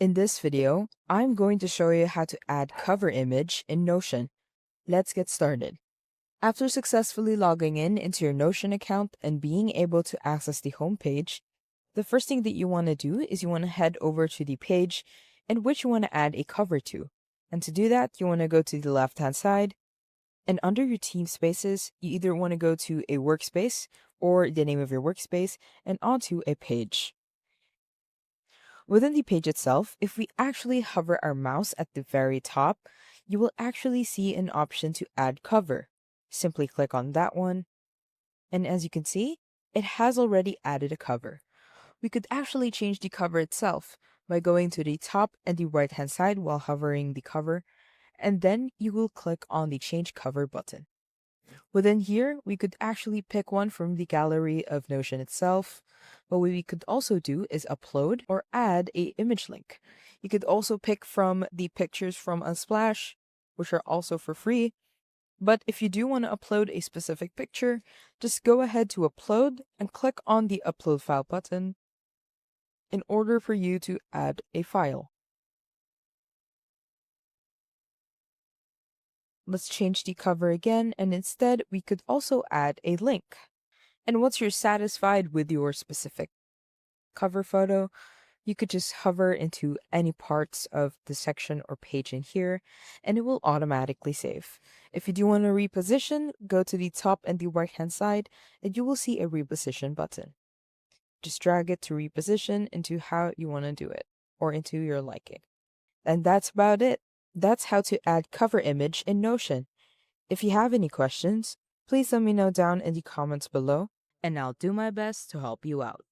In this video, I'm going to show you how to add cover image in Notion. Let's get started. After successfully logging in into your Notion account and being able to access the home page, the first thing that you want to do is you want to head over to the page in which you want to add a cover to. And to do that, you want to go to the left-hand side, and under your team spaces, you either want to go to a workspace or the name of your workspace and onto a page. Within the page itself, if we actually hover our mouse at the very top, you will actually see an option to add cover. Simply click on that one, and as you can see, it has already added a cover. We could actually change the cover itself by going to the top and the right hand side while hovering the cover, and then you will click on the change cover button. Within here, we could actually pick one from the gallery of Notion itself. What we could also do is upload or add a image link. You could also pick from the pictures from Unsplash, which are also for free. But if you do want to upload a specific picture, just go ahead to upload and click on the upload file button in order for you to add a file. Let's change the cover again, and instead we could also add a link. And once you're satisfied with your specific cover photo, you could just hover into any parts of the section or page in here, and it will automatically save. If you do want to reposition, go to the top and the right hand side, and you will see a reposition button. Just drag it to reposition into how you want to do it, or into your liking. And that's about it. That's how to add cover image in Notion. If you have any questions, please let me know down in the comments below, and I'll do my best to help you out.